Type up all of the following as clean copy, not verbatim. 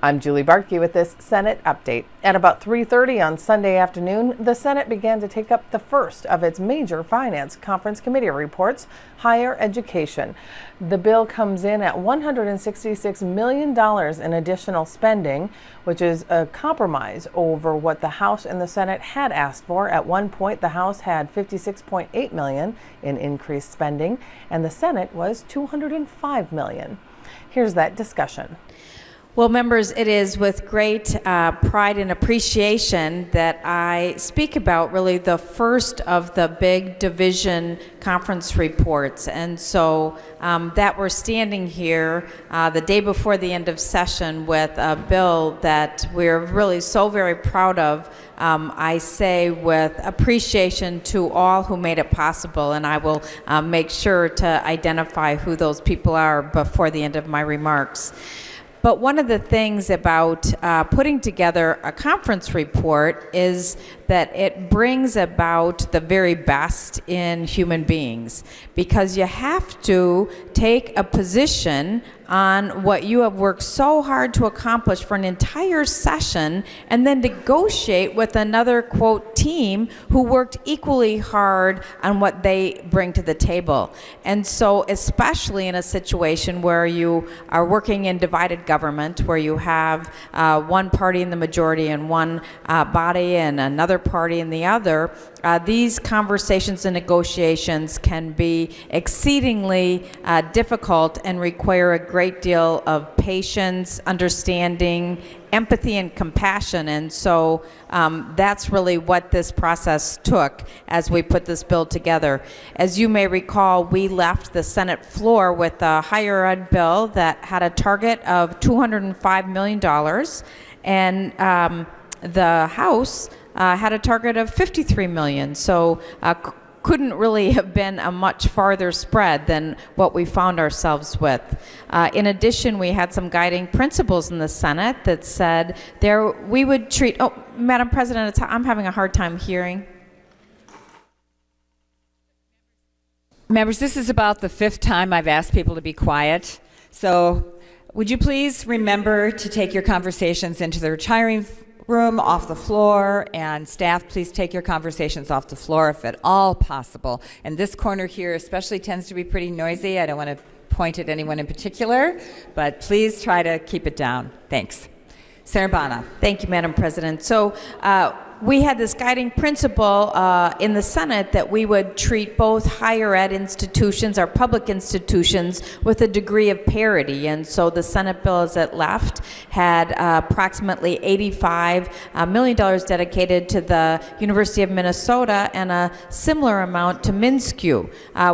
I'm Julie Barkey with this Senate update. At about 3:30 on Sunday afternoon, the Senate began to take up the first of its major finance conference committee reports, higher education. The bill comes in at $166 million in additional spending, which is a compromise over what the House and the Senate had asked for. At one point, the House had $56.8 million in increased spending, and the Senate was $205 million. Here's that discussion. Well, members, it is with great pride and appreciation that I speak about really the first of the big division conference reports. And so that we're standing here the day before the end of session with a bill that we're really so very proud of. I say with appreciation to all who made it possible, and I will make sure to identify who those people are before the end of my remarks. But one of the things about putting together a conference report is that it brings about the very best in human beings, because you have to take a position on what you have worked so hard to accomplish for an entire session and then negotiate with another, quote, team who worked equally hard on what they bring to the table. And so especially in a situation where you are working in divided government, where you have one party in the majority and one body and another party in the other, these conversations and negotiations can be exceedingly difficult and require a great deal of patience, understanding, empathy, and compassion. And so that's really what this process took as we put this bill together. As you may recall, we left the Senate floor with a higher ed bill that had a target of $205 million, and the House had a target of $53 million. So couldn't really have been a much farther spread than what we found ourselves with. In addition, we had some guiding principles in the Senate that said we would treat, Madam President, I'm having a hard time hearing. Members, this is about the 5th time I've asked people to be quiet. So would you please remember to take your conversations into the retiring room, off the floor, and staff, please take your conversations off the floor if at all possible. And this corner here especially tends to be pretty noisy. I don't want to point at anyone in particular, but please try to keep it down. Thanks. Senator Bana. Thank you, Madam President. So we had this guiding principle in the Senate that we would treat both higher ed institutions, our public institutions, with a degree of parity. And so the Senate bill as it left had approximately $85 million dedicated to the University of Minnesota and a similar amount to MnSCU.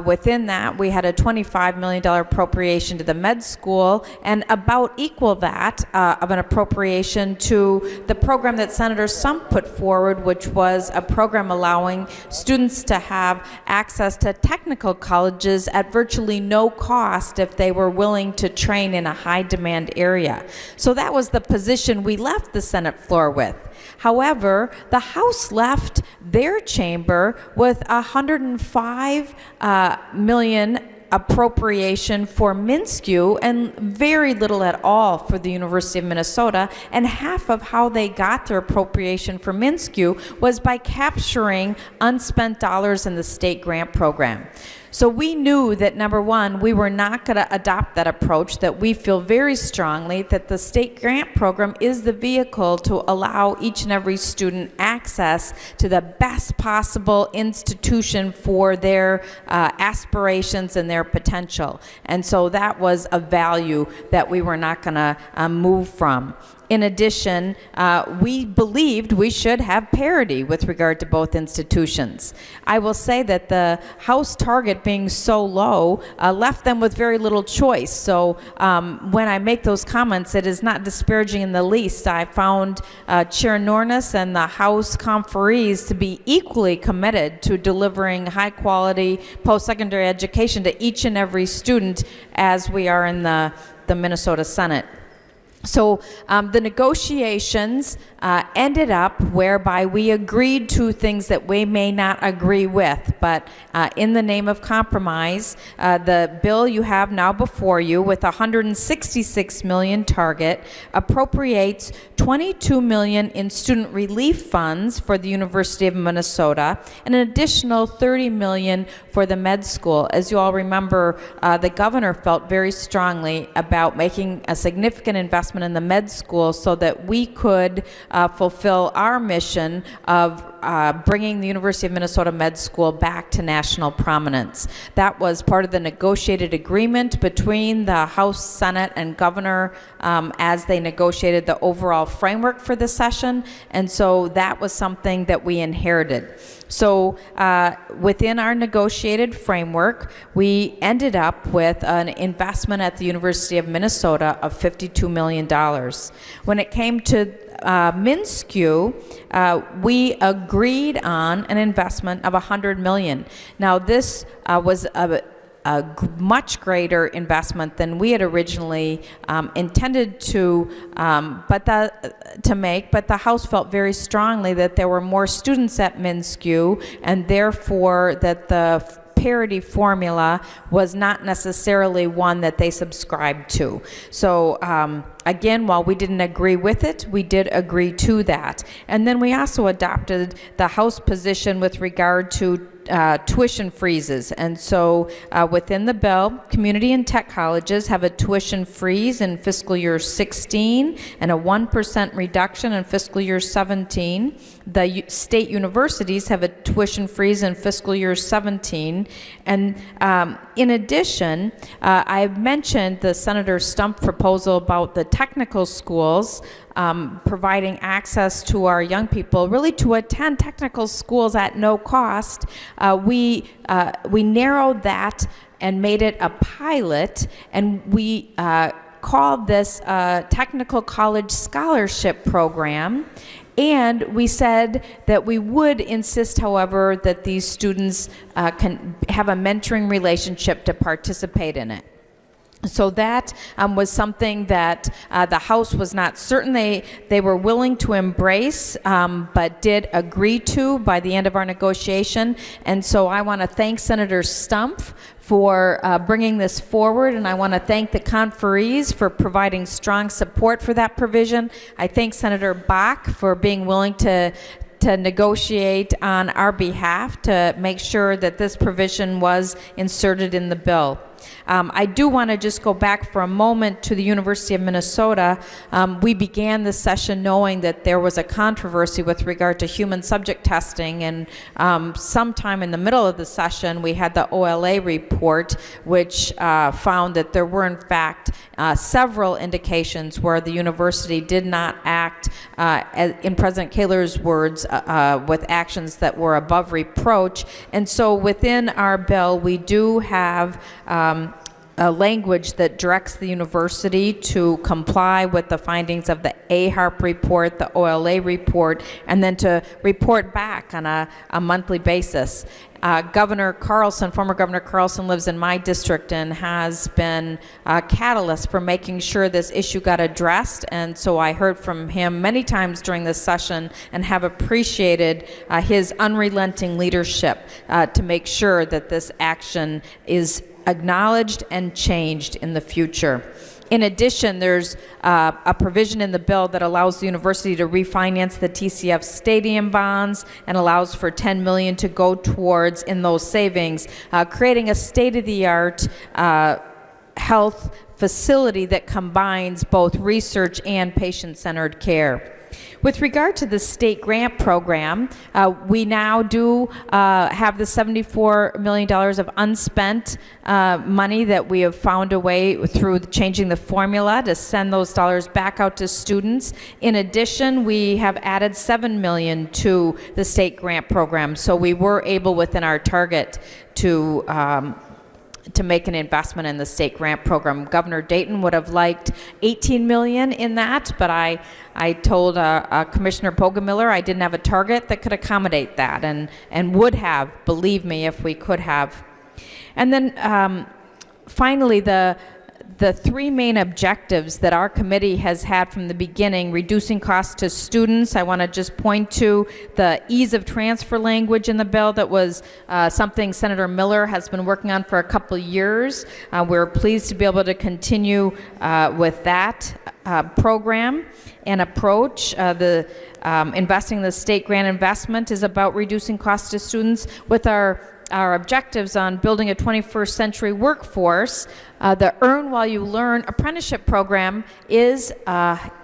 Within that, we had a $25 million appropriation to the med school and about equal that of an appropriation to the program that Senator Sump put forward, which was a program allowing students to have access to technical colleges at virtually no cost if they were willing to train in a high demand area. So that was the position we left the Senate floor with. However, the House left their chamber with $105 million appropriation for MnSCU and very little at all for the University of Minnesota, and half of how they got their appropriation for MnSCU was by capturing unspent dollars in the state grant program. So we knew that, number one, we were not going to adopt that approach, that we feel very strongly that the state grant program is the vehicle to allow each and every student access to the best possible institution for their aspirations and their potential. And so that was a value that we were not going to move from. In addition, we believed we should have parity with regard to both institutions. I will say that the House target being so low left them with very little choice. So when I make those comments, it is not disparaging in the least. I found Chair Nornes and the House conferees to be equally committed to delivering high quality post-secondary education to each and every student as we are in the Minnesota Senate. So the negotiations ended up whereby we agreed to things that we may not agree with, but in the name of compromise, the bill you have now before you with $166 million target appropriates $22 million in student relief funds for the University of Minnesota and an additional $30 million for the med school. As you all remember, the governor felt very strongly about making a significant investment in the med school so that we could fulfill our mission of bringing the University of Minnesota Med School back to national prominence. That was part of the negotiated agreement between the House, Senate, and Governor as they negotiated the overall framework for the session, and so that was something that we inherited. So within our negotiated framework, we ended up with an investment at the University of Minnesota of $52 million. When it came to MnSCU, we agreed on an investment of $100 million. Now this was a much greater investment than we had originally intended to make, but the House felt very strongly that there were more students at MnSCU, and therefore that the parity formula was not necessarily one that they subscribed to. So again, while we didn't agree with it, we did agree to that. And then we also adopted the House position with regard to tuition freezes. And so within the bill, community and tech colleges have a tuition freeze in fiscal year 16 and a 1% reduction in fiscal year 17. The state universities have a tuition freeze in fiscal year 17. And in addition, I've mentioned the Senator Stump proposal about the technical schools providing access to our young people really to attend technical schools at no cost. We narrowed that and made it a pilot, and we called this a Technical College Scholarship Program. And we said that we would insist, however, that these students can have a mentoring relationship to participate in it. So that was something that the House was not certain they were willing to embrace, but did agree to by the end of our negotiation. And so I want to thank Senator Stump for bringing this forward, and I want to thank the conferees for providing strong support for that provision. I thank Senator Bach for being willing to negotiate on our behalf to make sure that this provision was inserted in the bill. I do want to just go back for a moment to the University of Minnesota. We began this session knowing that there was a controversy with regard to human subject testing, and sometime in the middle of the session we had the OLA report, which found that there were in fact several indications where the university did not act, in President Kaler's words, with actions that were above reproach. And so within our bill we do have a language that directs the university to comply with the findings of the AHARP report, the OLA report, and then to report back on a monthly basis. Governor Carlson, former Governor Carlson, lives in my district and has been a catalyst for making sure this issue got addressed, and so I heard from him many times during this session and have appreciated his unrelenting leadership to make sure that this action is acknowledged and changed in the future. In addition, there's a provision in the bill that allows the university to refinance the TCF stadium bonds and allows for $10 million to go towards, in those savings, creating a state-of-the-art health facility that combines both research and patient-centered care. With regard to the state grant program, we now do have the $74 million of unspent money that we have found a way through changing the formula to send those dollars back out to students. In addition, we have added $7 million to the state grant program, so we were able within our target to make an investment in the state grant program. Governor Dayton would have liked $18 million in that, but I told Commissioner Poggemiller I didn't have a target that could accommodate that, and would have, believe me, if we could have. And then finally, the the three main objectives that our committee has had from the beginning: reducing costs to students. I want to just point to the ease of transfer language in the bill that was something Senator Miller has been working on for a couple of years. We're pleased to be able to continue with that program and approach. Investing in the state grant investment is about reducing costs to students. With our objectives on building a 21st century workforce, the Earn While You Learn apprenticeship program is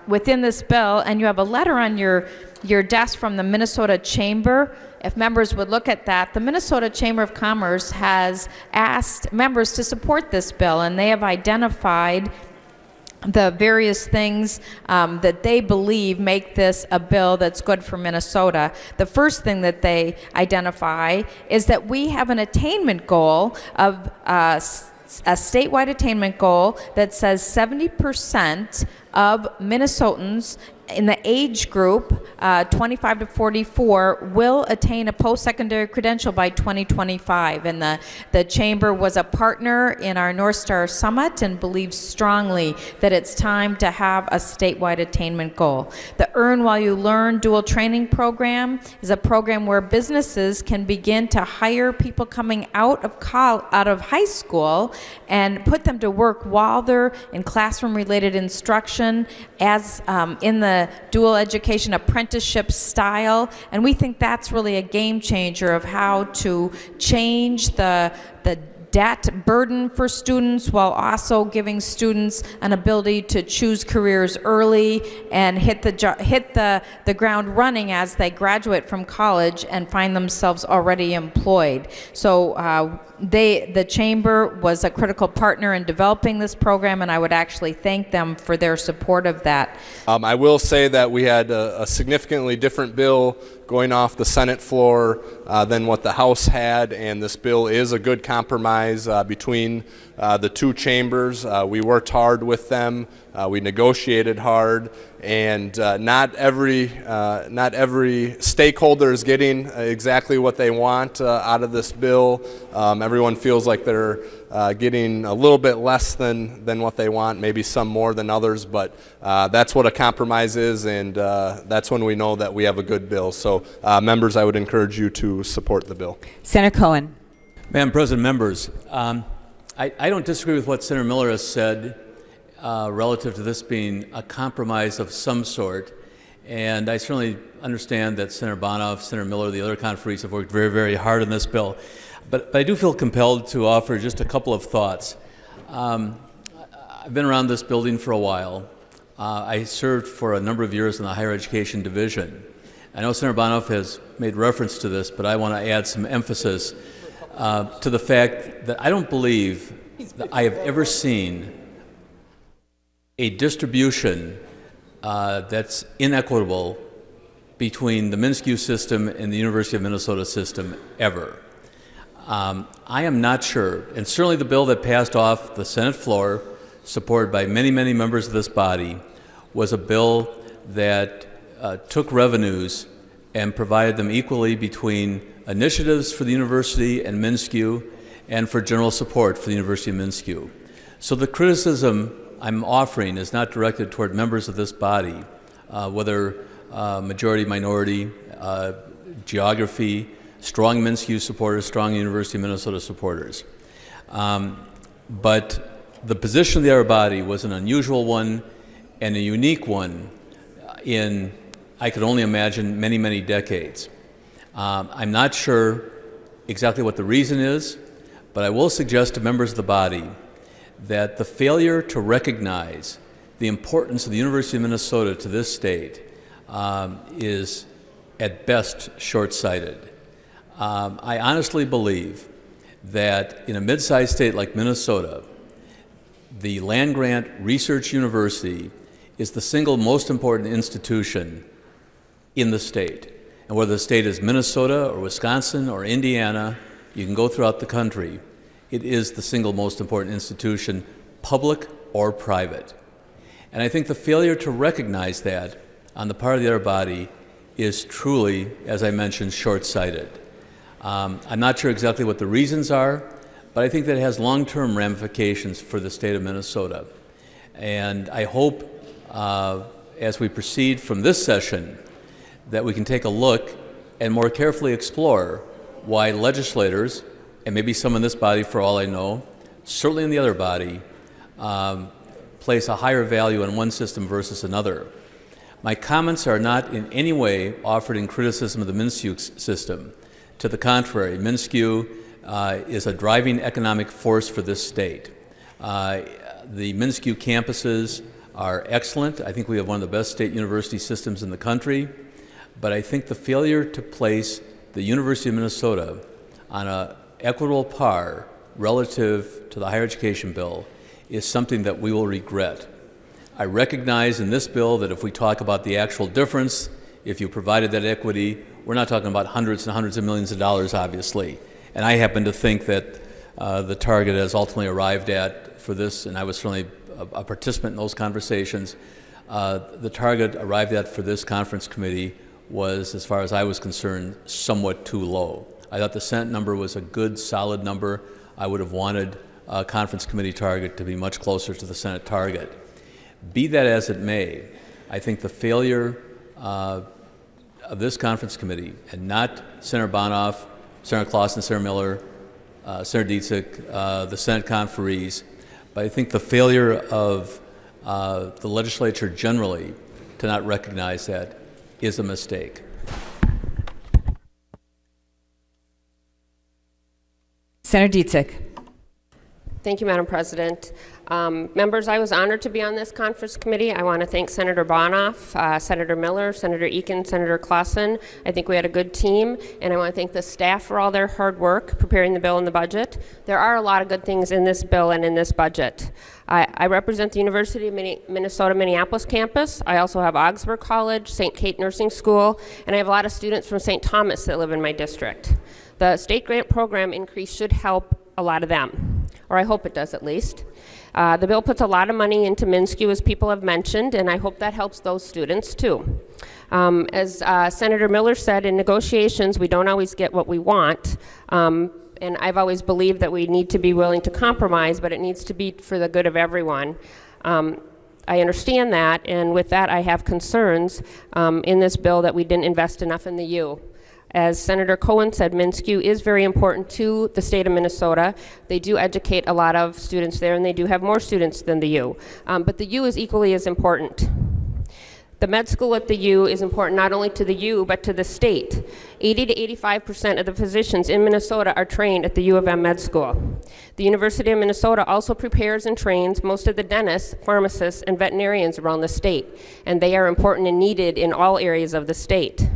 within this bill, and you have a letter on your desk from the Minnesota Chamber. If members would look at that, the Minnesota Chamber of Commerce has asked members to support this bill, and they have identified the various things that they believe make this a bill that's good for Minnesota. The first thing that they identify is that we have an attainment goal of a statewide attainment goal that says 70% of Minnesotans in the age group 25 to 44 will attain a post-secondary credential by 2025. And the Chamber was a partner in our North Star Summit and believes strongly that it's time to have a statewide attainment goal. The Earn While You Learn dual training program is a program where businesses can begin to hire people coming out of high school and put them to work while they're in classroom-related instruction as in the dual education apprenticeship style. And we think that's really a game changer of how to change the debt burden for students while also giving students an ability to choose careers early and hit the ground running as they graduate from college and find themselves already employed. So the Chamber was a critical partner in developing this program, and I would actually thank them for their support of that. I will say that we had a significantly different bill going off the Senate floor than what the House had, and this bill is a good compromise between the two chambers. We worked hard with them. We negotiated hard, and not every stakeholder is getting exactly what they want out of this bill. Everyone feels like they're getting a little bit less than what they want, maybe some more than others, but that's what a compromise is, and that's when we know that we have a good bill. So members, I would encourage you to support the bill. Senator Cohen. Madam President, members, I don't disagree with what Senator Miller has said relative to this being a compromise of some sort, and I certainly understand that Senator Bonoff, Senator Miller, the other conferees have worked very, very hard on this bill. But I do feel compelled to offer just a couple of thoughts. I've been around this building for a while. I served for a number of years in the higher education division. I know Senator Bonoff has made reference to this, but I want to add some emphasis to the fact that I don't believe that I have ever seen a distribution that's inequitable between the MnSCU system and the University of Minnesota system ever. I am not sure, and certainly the bill that passed off the Senate floor, supported by many, many members of this body, was a bill that took revenues and provided them equally between initiatives for the university and MnSCU and for general support for the University of MnSCU. So the criticism I'm offering is not directed toward members of this body, whether majority, minority, geography, strong MnSCU supporters, strong University of Minnesota supporters. But the position of the other body was an unusual one and a unique one in, I could only imagine, many, many decades. I'm not sure exactly what the reason is, but I will suggest to members of the body that the failure to recognize the importance of the University of Minnesota to this state is at best short-sighted. I honestly believe that in a mid-sized state like Minnesota, the land-grant research university is the single most important institution in the state. And whether the state is Minnesota or Wisconsin or Indiana, you can go throughout the country, it is the single most important institution, public or private. And I think the failure to recognize that on the part of the other body is truly, as I mentioned, short-sighted. I'm not sure exactly what the reasons are, but I think that it has long-term ramifications for the state of Minnesota. And I hope as we proceed from this session that we can take a look and more carefully explore why legislators, and maybe some in this body for all I know, certainly in the other body, place a higher value on one system versus another. My comments are not in any way offered in criticism of the MnSCU system. To the contrary, MnSCU is a driving economic force for this state. The MnSCU campuses are excellent. I think we have one of the best state university systems in the country. But I think the failure to place the University of Minnesota on an equitable par relative to the higher education bill is something that we will regret. I recognize in this bill that if we talk about the actual difference, if you provided that equity, we're not talking about hundreds and hundreds of millions of dollars, obviously. And I happen to think that the target has ultimately arrived at for this, and I was certainly a participant in those conversations, the target arrived at for this conference committee was, as far as I was concerned, somewhat too low. I thought the Senate number was a good, solid number. I would have wanted a conference committee target to be much closer to the Senate target. Be that as it may, I think the failure of this conference committee, and not Senator Bonoff, Senator Clausen, Senator Miller, Senator Dietzig, the Senate conferees, but I think the failure of the legislature generally to not recognize that is a mistake. Senator Dietzig. Thank you, Madam President. Members, I was honored to be on this conference committee. I want to thank Senator Bonoff, Senator Miller, Senator Eakin, Senator Clausen. I think we had a good team, and I want to thank the staff for all their hard work preparing the bill and the budget. There are a lot of good things in this bill and in this budget. I represent the University of Minnesota Minneapolis campus. I also have Augsburg College, St. Kate Nursing School, and I have a lot of students from St. Thomas that live in my district. The state grant program increase should help a lot of them, or I hope it does at least. The bill puts a lot of money into MnSCU, as people have mentioned, and I hope that helps those students too. As Senator Miller said, in negotiations we don't always get what we want, and I've always believed that we need to be willing to compromise, but it needs to be for the good of everyone. I understand that, and with that I have concerns in this bill that we didn't invest enough in the U. As Senator Cohen said, MnSCU is very important to the state of Minnesota. They do educate a lot of students there, and they do have more students than the U. But the U is equally as important. The med school at the U is important not only to the U, but to the state. 80 to 85% of the physicians in Minnesota are trained at the U of M Med School. The University of Minnesota also prepares and trains most of the dentists, pharmacists, and veterinarians around the state, and they are important and needed in all areas of the state.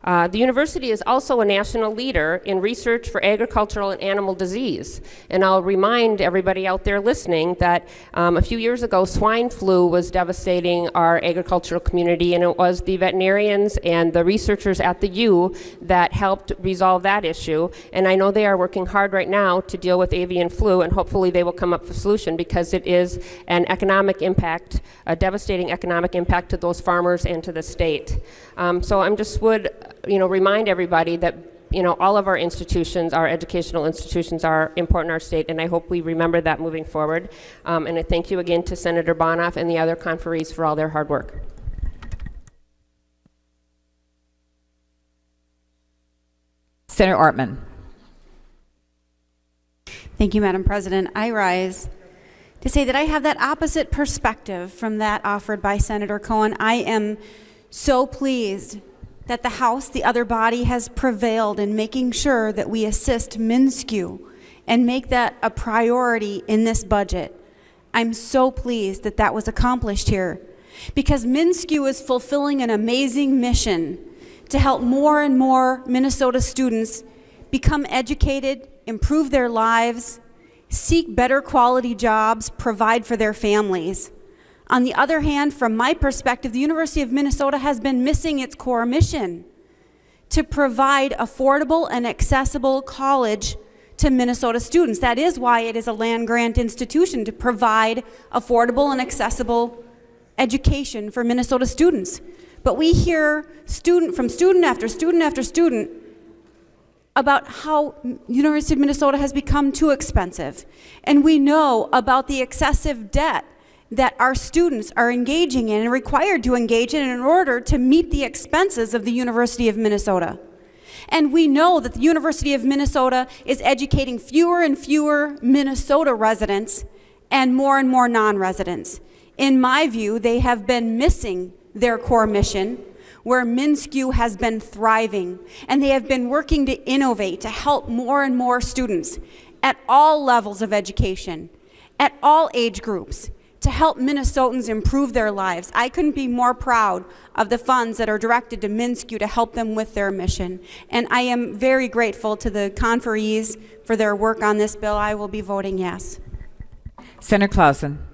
The university is also a national leader in research for agricultural and animal disease. And I'll remind everybody out there listening that a few years ago, swine flu was devastating our agricultural community, and it was the veterinarians and the researchers at the U that helped resolve that issue. And I know they are working hard right now to deal with avian flu, and hopefully they will come up with a solution, because it is an economic impact, a devastating economic impact to those farmers and to the state. So I just would remind everybody that all of our institutions, our educational institutions, are important in our state, and I hope we remember that moving forward. And I thank you again to Senator Bonoff and the other conferees for all their hard work. Senator Ortman. Thank you, Madam President. I rise to say that I have that opposite perspective from that offered by Senator Cohen. I am so pleased that the House, the other body, has prevailed in making sure that we assist MnSCU and make that a priority in this budget. I'm so pleased that that was accomplished here, because MnSCU is fulfilling an amazing mission to help more and more Minnesota students become educated, improve their lives, seek better quality jobs, provide for their families. On the other hand, from my perspective, the University of Minnesota has been missing its core mission to provide affordable and accessible college to Minnesota students. That is why it is a land-grant institution, to provide affordable and accessible education for Minnesota students. But we hear student after student after student about how University of Minnesota has become too expensive. And we know about the excessive debt that our students are engaging in and required to engage in order to meet the expenses of the University of Minnesota. And we know that the University of Minnesota is educating fewer and fewer Minnesota residents and more non-residents. In my view, they have been missing their core mission, where MnSCU has been thriving, and they have been working to innovate, to help more and more students at all levels of education, at all age groups, to help Minnesotans improve their lives. I couldn't be more proud of the funds that are directed to MnSCU to help them with their mission. And I am very grateful to the conferees for their work on this bill. I will be voting yes. Senator Clausen.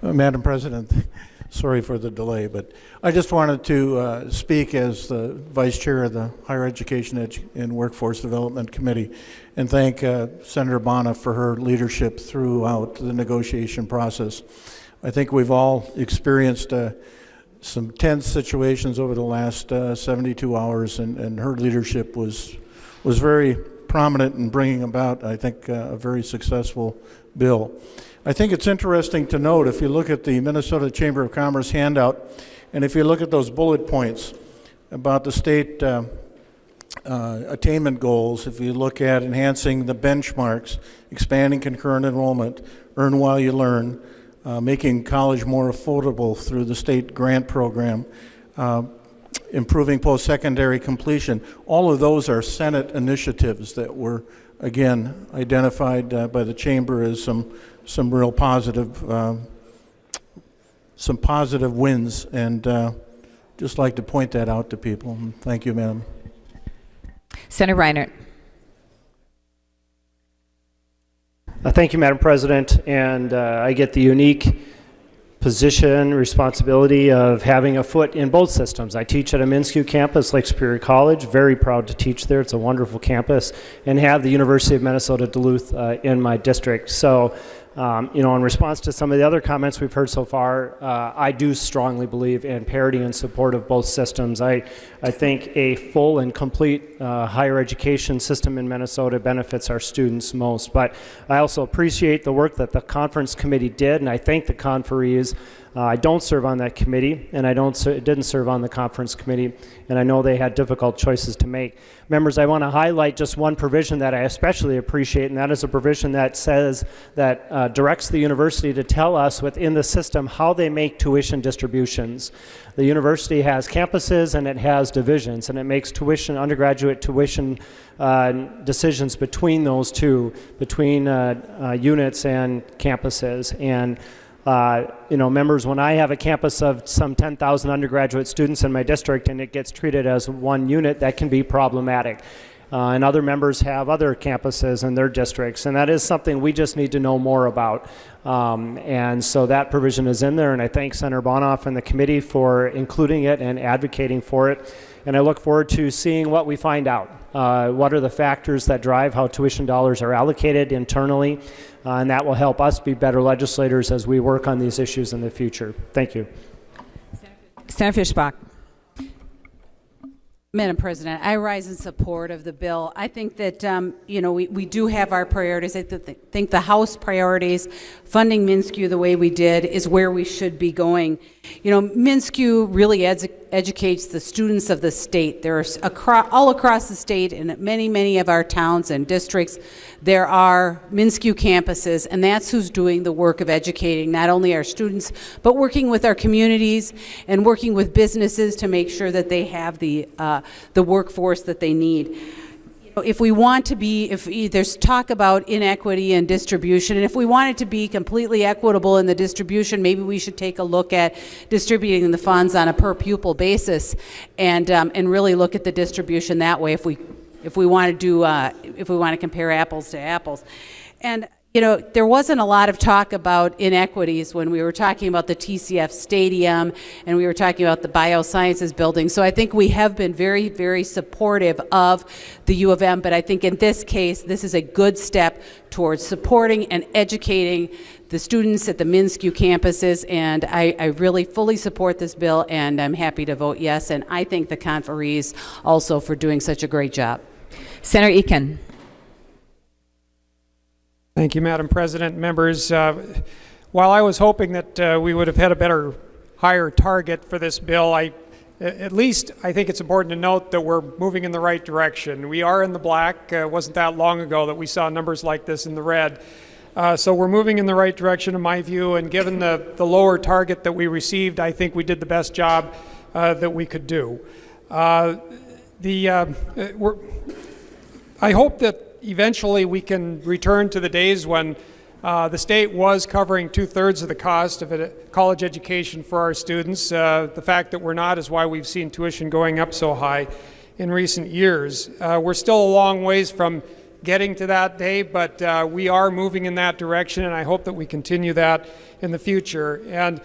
Madam President, sorry for the delay, but I just wanted to speak as the Vice Chair of the Higher Education and Workforce Development Committee and thank Senator Bonner for her leadership throughout the negotiation process. I think we've all experienced some tense situations over the last 72 hours, and her leadership was very prominent in bringing about, I think, a very successful bill. I think it's interesting to note, if you look at the Minnesota Chamber of Commerce handout, and if you look at those bullet points about the state attainment goals, if you look at enhancing the benchmarks, expanding concurrent enrollment, earn while you learn, making college more affordable through the state grant program, improving post-secondary completion, all of those are Senate initiatives that were, again, identified by the Chamber as some real positive, some positive wins, and just like to point that out to people. Thank you, Madam. Senator Reinert. Thank you, Madam President, and I get the unique position, responsibility of having a foot in both systems. I teach at a MnSCU campus, Lake Superior College, very proud to teach there. It's a wonderful campus, and have the University of Minnesota Duluth in my district. So, you know, in response to some of the other comments we've heard so far, I do strongly believe in parity and support of both systems. I think a full and complete higher education system in Minnesota benefits our students most. But I also appreciate the work that the conference committee did, and I thank the conferees. I don't serve on that committee, and I didn't serve on the conference committee, and I know they had difficult choices to make. Members, I want to highlight just one provision that I especially appreciate, and that is a provision that says that directs the university to tell us within the system how they make tuition distributions. The university has campuses and it has divisions, and it makes tuition, undergraduate tuition decisions between those two, between units and campuses. And you know, members, when I have a campus of some 10,000 undergraduate students in my district and it gets treated as one unit, that can be problematic. And other members have other campuses in their districts, and that is something we just need to know more about. And so that provision is in there, and I thank Senator Bonoff and the committee for including it and advocating for it. And I look forward to seeing what we find out. What are the factors that drive how tuition dollars are allocated internally? And that will help us be better legislators as we work on these issues in the future. Thank you. Senator Fischbach. Madam President, I rise in support of the bill. I think that, you know, we do have our priorities. I think the House priorities, funding MnSCU the way we did, is where we should be going. You know, MnSCU really educates the students of the state. There's all across the state, and many of our towns and districts, there are MnSCU campuses, and that's who's doing the work of educating not only our students, but working with our communities and working with businesses to make sure that they have the workforce that they need. If we want to be, there's talk about inequity and distribution, and if we want it to be completely equitable in the distribution, maybe we should take a look at distributing the funds on a per pupil basis, and really look at the distribution that way. If we want to do, if we want to compare apples to apples, and You know, there wasn't a lot of talk about inequities when we were talking about the TCF Stadium and we were talking about the Biosciences building. So I think we have been very, very supportive of the U of M, but I think in this case, this is a good step towards supporting and educating the students at the MnSCU campuses, and I really fully support this bill, and I'm happy to vote yes, and I thank the conferees also for doing such a great job. Senator Eakin. Thank you, Madam President. Members, while I was hoping that we would have had a higher target for this bill, at least I think it's important to note that we're moving in the right direction. We are in the black. It wasn't that long ago that we saw numbers like this in the red. So we're moving in the right direction in my view, and given the lower target that we received, I think we did the best job that we could do. I hope that eventually we can return to the days when the state was covering 2/3 of the cost of a college education for our students. The fact that we're not is why we've seen tuition going up so high in recent years. We're still a long ways from getting to that day, but we are moving in that direction, and I hope that we continue that in the future. And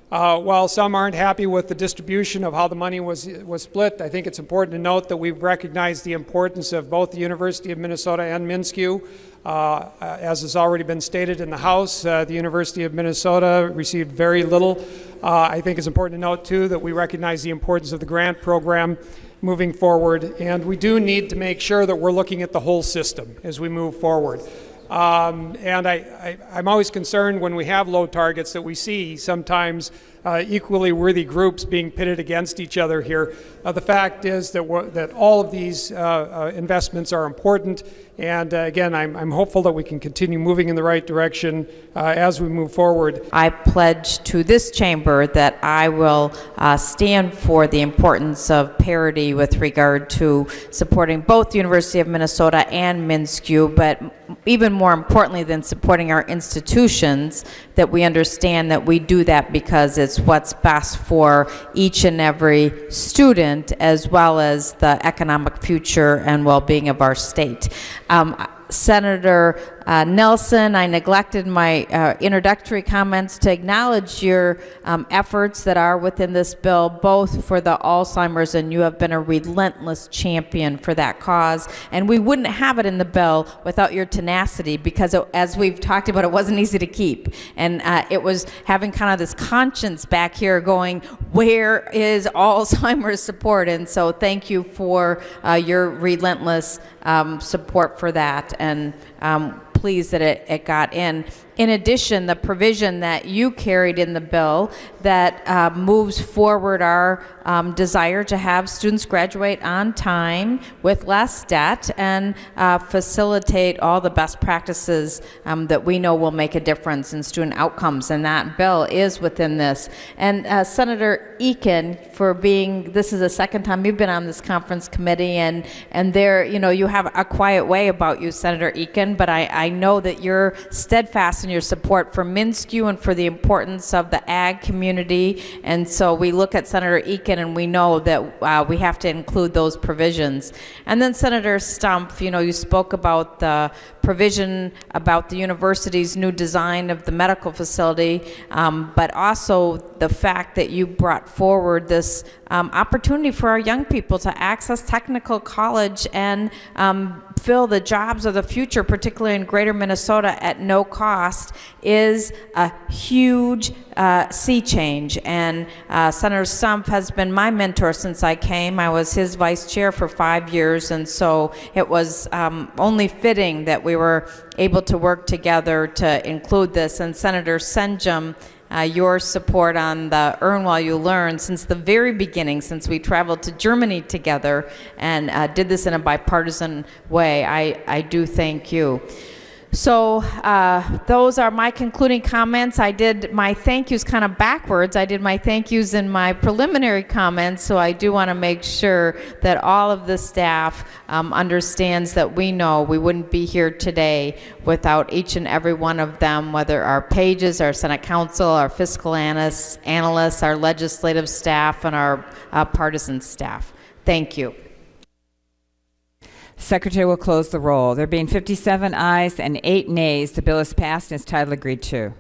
while some aren't happy with the distribution of how the money was split, I think it's important to note that we've recognized the importance of both the University of Minnesota and MnSCU. As has already been stated in the House, the University of Minnesota received very little. I think it's important to note, too, that we recognize the importance of the grant program moving forward, and we do need to make sure that we're looking at the whole system as we move forward. And I'm always concerned when we have low targets that we see sometimes equally worthy groups being pitted against each other here. The fact is that all of these investments are important, and again, I'm hopeful that we can continue moving in the right direction as we move forward. I pledge to this chamber that I will stand for the importance of parity with regard to supporting both the University of Minnesota and MnSCU, but even more importantly than supporting our institutions, that we understand that we do that because it's what's best for each and every student, as well as the economic future and well-being of our state. Senator Nelson, I neglected my introductory comments to acknowledge your efforts that are within this bill, both for the Alzheimer's, and you have been a relentless champion for that cause. And we wouldn't have it in the bill without your tenacity, because as we've talked about, it wasn't easy to keep. And it was having kind of this conscience back here going, where is Alzheimer's support? And so thank you for your relentless support for that, and pleased that it got in. In addition, the provision that you carried in the bill that moves forward our desire to have students graduate on time with less debt and facilitate all the best practices that we know will make a difference in student outcomes, and that bill is within this. And Senator Eakin, for being, this is the second time you've been on this conference committee, and there, you know, you have a quiet way about you, Senator Eakin, but I know that you're steadfast in your support for MnSCU and for the importance of the ag community, and so we look at Senator Eakin and we know that we have to include those provisions. And then Senator Stumpf, you know, you spoke about the provision about the university's new design of the medical facility, but also the fact that you brought forward this opportunity for our young people to access technical college and fill the jobs of the future, particularly in greater Minnesota, at no cost, is a huge sea change. And Senator Stumpf has been my mentor since I came. I was his vice chair for 5 years, and so it was only fitting that we were able to work together to include this. And Senator Senjum, your support on the Earn While You Learn since the very beginning, since we traveled to Germany together and did this in a bipartisan way. I do thank you. So those are my concluding comments. I did my thank yous kind of backwards. I did my thank yous in my preliminary comments, so I do want to make sure that all of the staff understands that we know we wouldn't be here today without each and every one of them, whether our pages, our Senate Council, our fiscal analysts, our legislative staff, and our partisan staff. Thank you. Secretary will close the roll. There being 57 ayes and 8 nays, the bill is passed and its title agreed to.